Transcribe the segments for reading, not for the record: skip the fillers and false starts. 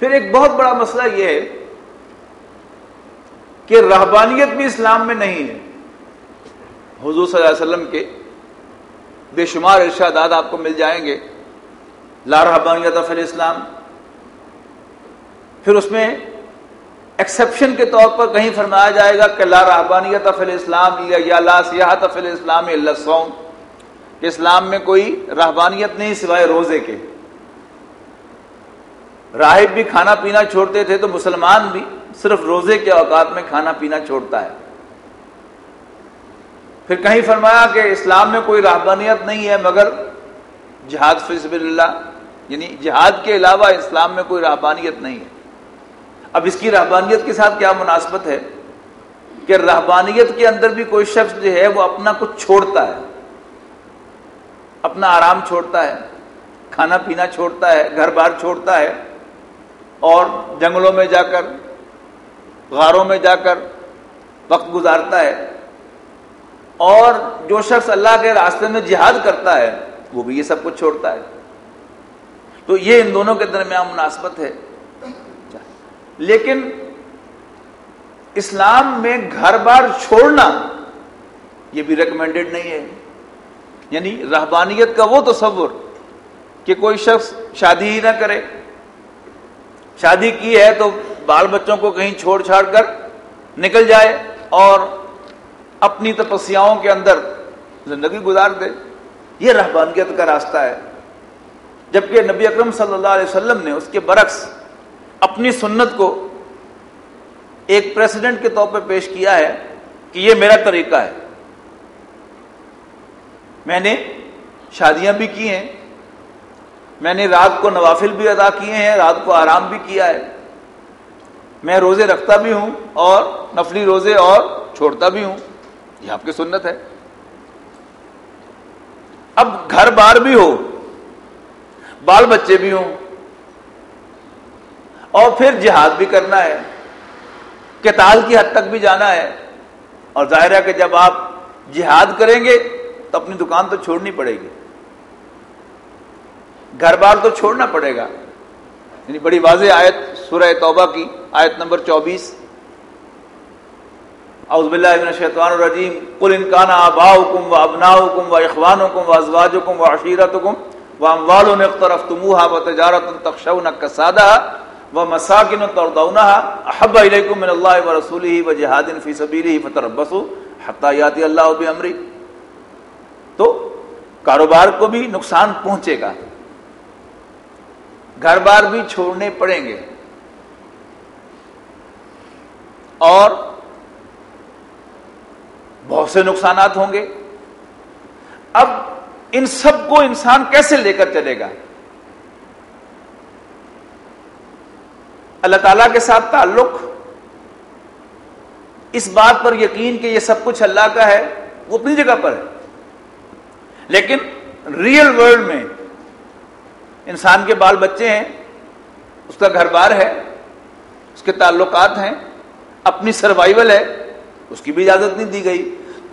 پھر ایک بہت بڑا مسئلہ یہ ہے کہ رہبانیت بھی اسلام میں نہیں ہے. حضور صلی اللہ علیہ وسلم کے بے شمار ارشادات آپ کو مل جائیں گے، لا رہبانیت فی الاسلام. پھر اس میں ایکسیپشن کے طور پر کہیں فرمایا جائے گا کہ لا رہبانیت فی الاسلام یا لا سیاحت فی الاسلام الا الصوم، کہ اسلام میں کوئی رہبانیت نہیں سوائے روزے کے. راہب بھی کھانا پینا چھوڑتے تھے تو مسلمان بھی صرف روزے کے اوقات میں کھانا پینا چھوڑتا ہے. پھر کہیں فرمایا کہ اسلام میں کوئی رہبانیت نہیں ہے مگر جہاد فی سبیل اللہ، یعنی جہاد کے علاوہ اسلام میں کوئی رہبانیت نہیں ہے. اب اس کی رہبانیت کے ساتھ کیا مناسبت ہے کہ رہبانیت کے اندر بھی کوئی شخص جو ہے وہ اپنا کچھ چھوڑتا ہے، اپنا آرام چھوڑتا ہے، کھانا پینا چھوڑتا ہے، گھر بار چھوڑتا ہے، اور جنگلوں میں جا کر، غاروں میں جا کر وقت گزارتا ہے. اور جو شخص اللہ کے راستے میں جہاد کرتا ہے وہ بھی یہ سب کچھ چھوڑتا ہے. تو یہ ان دونوں کے درمیان مناسبت ہے. لیکن اسلام میں گھر بار چھوڑنا یہ بھی ریکمینڈڈ نہیں ہے. یعنی رہبانیت کا وہ تصور کہ کوئی شخص شادی ہی نہ کرے، شادی کی ہے تو بال بچوں کو کہیں چھوڑ چھاڑ کر نکل جائے اور اپنی تپسیاؤں کے اندر زندگی گزار دے، یہ رہبانیت کا راستہ ہے. جبکہ نبی اکرم صلی اللہ علیہ وسلم نے اس کے برعکس اپنی سنت کو ایک پریسیڈنٹ کے طور پہ پیش کیا ہے کہ یہ میرا طریقہ ہے. میں نے شادیاں بھی کی ہیں، میں نے رات کو نوافل بھی ادا کیے ہیں، رات کو آرام بھی کیا ہے، میں روزے رکھتا بھی ہوں اور نفلی روزے اور چھوڑتا بھی ہوں. یہ آپ کی سنت ہے. اب گھر بار بھی ہو، بال بچے بھی ہوں، اور پھر جہاد بھی کرنا ہے، قتال کی حد تک بھی جانا ہے. اور ظاہر ہے کہ جب آپ جہاد کریں گے تو اپنی دکان تو چھوڑنی پڑے گی، گھر بار تو چھوڑنا پڑے گا. یعنی بڑی واضح آیت سورہ توبہ کی آیت نمبر 24، اعوذ باللہ من الشیطان الرجیم، قل ان کان آباؤکم وابناؤکم واخوانکم وازواجکم وعشیرتکم واموال اقترفتموها وتجارۃ تخشون کسادها ومساکن ترضونها احب الیکم من اللہ ورسولہ وجہاد فی سبیلہ فتربصوا حتی یاتی اللہ بامرہ. تو کاروبار کو بھی نقصان پہنچے گا، گھر بار بھی چھوڑنے پڑیں گے، اور بہت سے نقصانات ہوں گے. اب ان سب کو انسان کیسے لے کر چلے گا؟ اللہ تعالیٰ کے ساتھ تعلق، اس بات پر یقین کہ یہ سب کچھ اللہ کا ہے، وہ اپنی جگہ پر ہے. لیکن ریئل ورلڈ میں انسان کے بال بچے ہیں، اس کا گھر بار ہے، اس کے تعلقات ہیں، اپنی سروائیول ہے، اس کی بھی اجازت نہیں دی گئی.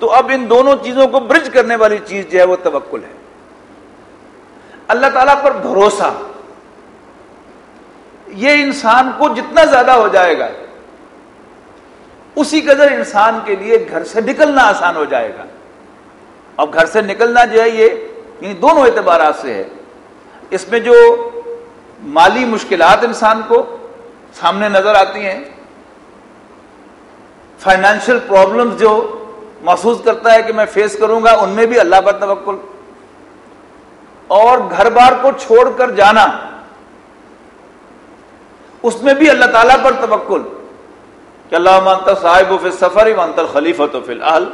تو اب ان دونوں چیزوں کو برج کرنے والی چیز جو ہے وہ توکل ہے. اللہ تعالیٰ پر بھروسہ، یہ انسان کو جتنا زیادہ ہو جائے گا اسی قدر انسان کے لیے گھر سے نکلنا آسان ہو جائے گا. اب گھر سے نکلنا جو ہے یہ یعنی دونوں اعتبارات سے ہے. اس میں جو مالی مشکلات انسان کو سامنے نظر آتی ہیں، فائنینشیل پرابلمز جو محسوس کرتا ہے کہ میں فیس کروں گا، ان میں بھی اللہ پر توکل. اور گھر بار کو چھوڑ کر جانا، اس میں بھی اللہ تعالیٰ پر توکل کہ اللہم انت صاحب فی السفر وانت الخلیفۃ فی الاہل.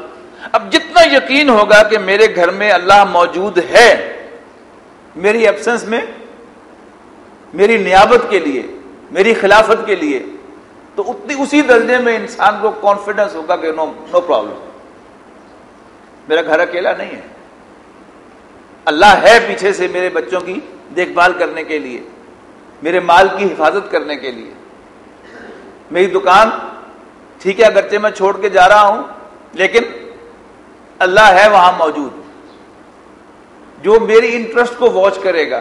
اب جتنا یقین ہوگا کہ میرے گھر میں اللہ موجود ہے میری ایبسنس میں، میری نیابت کے لیے، میری خلافت کے لیے، تو اسی درجے میں انسان کو کانفیڈنس ہوگا کہ نو پرابلم، میرا گھر اکیلا نہیں ہے، اللہ ہے پیچھے سے میرے بچوں کی دیکھ بھال کرنے کے لیے، میرے مال کی حفاظت کرنے کے لیے. میری دکان ٹھیک ہے اگرچہ میں چھوڑ کے جا رہا ہوں لیکن اللہ ہے وہاں موجود، جو میری انٹرسٹ کو واچ کرے گا،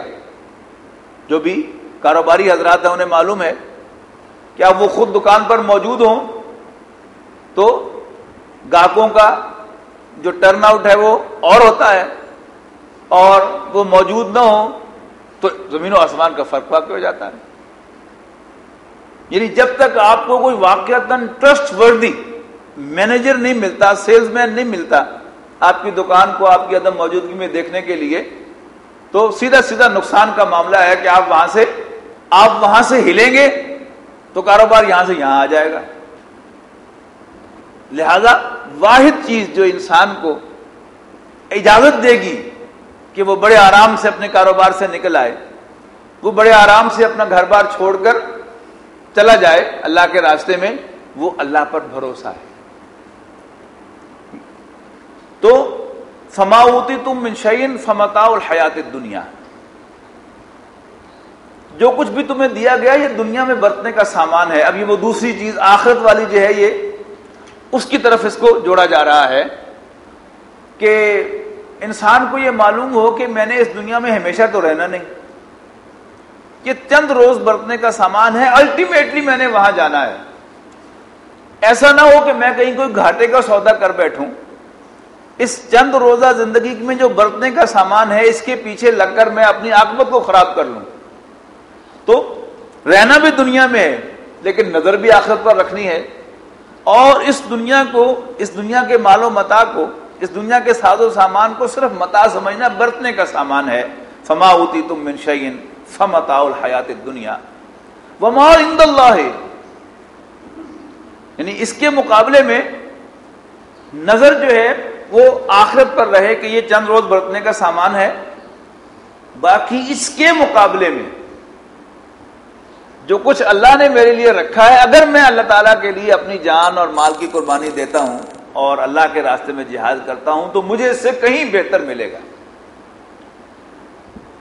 جو بھی کاروباری حضرات ہیں انہیں معلوم ہے کہ اب وہ خود دکان پر موجود ہوں تو گاہکوں کا جو ٹرن آؤٹ ہے وہ اور ہوتا ہے، اور وہ موجود نہ ہو تو زمین و آسمان کا فرق واقع ہو جاتا ہے. یعنی جب تک آپ کو کوئی واقعتاً ٹرسٹ وردی مینیجر نہیں ملتا، سیلز مین نہیں ملتا آپ کی دکان کو آپ کی عدم موجودگی میں دیکھنے کے لیے، تو سیدھا سیدھا نقصان کا معاملہ ہے کہ آپ وہاں سے ہلیں گے تو کاروبار یہاں سے یہاں آ جائے گا. لہذا واحد چیز جو انسان کو اجازت دے گی کہ وہ بڑے آرام سے اپنے کاروبار سے نکل آئے، وہ بڑے آرام سے اپنا گھر بار چھوڑ کر چلا جائے اللہ کے راستے میں، وہ اللہ پر بھروسہ ہے. تو فما اوتیتم من شیء فمتاع الحیات الدنیا، جو کچھ بھی تمہیں دیا گیا یہ دنیا میں برتنے کا سامان ہے. اب یہ وہ دوسری چیز آخرت والی جو ہے یہ اس کی طرف اس کو جوڑا جا رہا ہے کہ انسان کو یہ معلوم ہو کہ میں نے اس دنیا میں ہمیشہ تو رہنا نہیں، یہ چند روز برتنے کا سامان ہے، الٹیمیٹلی میں نے وہاں جانا ہے. ایسا نہ ہو کہ میں کہیں کوئی گھاٹے کا سودا کر بیٹھوں، اس چند روزہ زندگی میں جو برتنے کا سامان ہے اس کے پیچھے لگ کر میں اپنی عاقبت کو خراب کر لوں. تو رہنا بھی دنیا میں ہے لیکن نظر بھی آخرت پر رکھنی ہے، اور اس دنیا کو، اس دنیا کے مال و متاع کو، اس دنیا کے ساز و سامان کو صرف متاع سمجھنا برتنے کا سامان ہے. فما اوتیتم من شیء فمتاع الحیات الدنیا وما عند اللہ، یعنی اس کے مقابلے میں نظر جو ہے وہ آخرت پر رہے کہ یہ چند روز برتنے کا سامان ہے، باقی اس کے مقابلے میں جو کچھ اللہ نے میرے لیے رکھا ہے، اگر میں اللہ تعالیٰ کے لیے اپنی جان اور مال کی قربانی دیتا ہوں اور اللہ کے راستے میں جہاد کرتا ہوں تو مجھے اس سے کہیں بہتر ملے گا.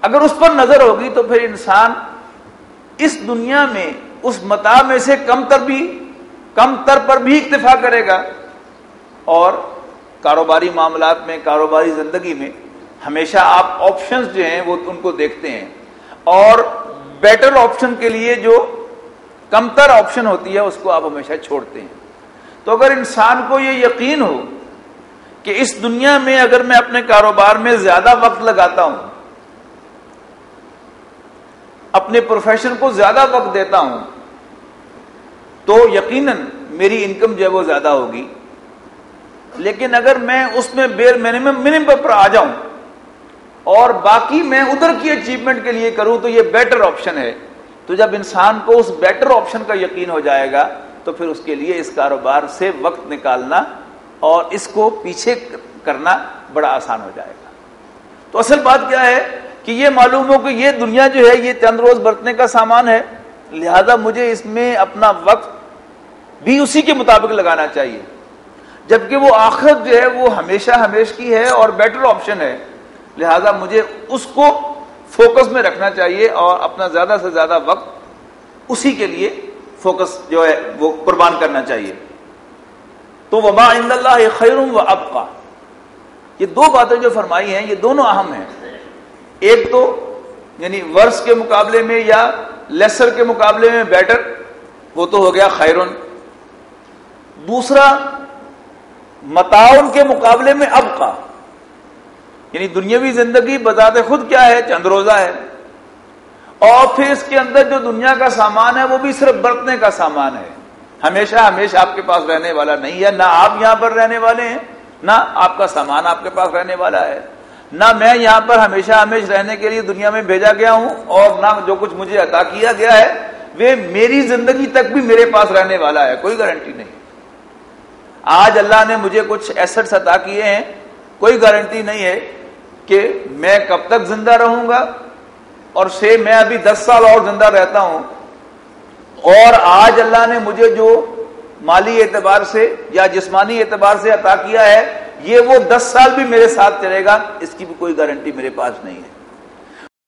اگر اس پر نظر ہوگی تو پھر انسان اس دنیا میں اس متاع میں سے کم تر پر بھی اکتفا کرے گا، اور کاروباری معاملات میں، کاروباری زندگی میں ہمیشہ آپ آپشنز جو ہیں وہ ان کو دیکھتے ہیں، اور بیٹر آپشن کے لیے جو کم تر آپشن ہوتی ہے اس کو آپ ہمیشہ چھوڑتے ہیں. تو اگر انسان کو یہ یقین ہو کہ اس دنیا میں اگر میں اپنے کاروبار میں زیادہ وقت لگاتا ہوں، اپنے پروفیشن کو زیادہ وقت دیتا ہوں، تو یقیناً میری انکم جو ہے وہ زیادہ ہوگی. لیکن اگر میں اس میں بیر منیمم پر آ جاؤں اور باقی میں ادھر کی اچیومنٹ کے لیے کروں تو یہ بیٹر آپشن ہے. تو جب انسان کو اس بیٹر آپشن کا یقین ہو جائے گا تو پھر اس کے لیے اس کاروبار سے وقت نکالنا اور اس کو پیچھے کرنا بڑا آسان ہو جائے گا. تو اصل بات کیا ہے کہ یہ معلوم ہو کہ یہ دنیا جو ہے یہ چند روز برتنے کا سامان ہے، لہذا مجھے اس میں اپنا وقت بھی اسی کے مطابق لگانا چاہیے، جبکہ وہ آخرت جو ہے وہ ہمیشہ ہمیش کی ہے اور بیٹر آپشن ہے. لہذا مجھے اس کو فوکس میں رکھنا چاہیے اور اپنا زیادہ سے زیادہ وقت اسی کے لیے فوکس جو ہے وہ قربان کرنا چاہیے. تو وما عند اللہ خیر و ابقی، یہ دو باتیں جو فرمائی ہیں یہ دونوں اہم ہیں. ایک تو یعنی ورس کے مقابلے میں یا لیسر کے مقابلے میں بیٹر، وہ تو ہو گیا خیرن. دوسرا متاعن کے مقابلے میں ابقی، یعنی دنیاوی زندگی بذات خود کیا ہے، چند روزہ ہے، اور پھر اس کے اندر جو دنیا کا سامان ہے وہ بھی صرف برتنے کا سامان ہے، ہمیشہ ہمیشہ آپ کے پاس رہنے والا نہیں ہے. نہ آپ یہاں پر رہنے والے ہیں، نہ آپ کا سامان آپ کے پاس رہنے والا ہے، نہ میں یہاں پر ہمیشہ ہمیشہ رہنے کے لیے دنیا میں بھیجا گیا ہوں، اور نہ جو کچھ مجھے عطا کیا گیا ہے وہ میری زندگی تک بھی میرے پاس رہنے والا ہے. کوئی گارنٹی نہیں. آج اللہ نے مجھے کچھ ایسٹس عطا کیے ہیں، کوئی گارنٹی نہیں ہے کہ میں کب تک زندہ رہوں گا، اور سے میں ابھی 10 سال اور زندہ رہتا ہوں، اور آج اللہ نے مجھے جو مالی اعتبار سے یا جسمانی اعتبار سے عطا کیا ہے یہ وہ 10 سال بھی میرے ساتھ چلے گا، اس کی بھی کوئی گارنٹی میرے پاس نہیں ہے.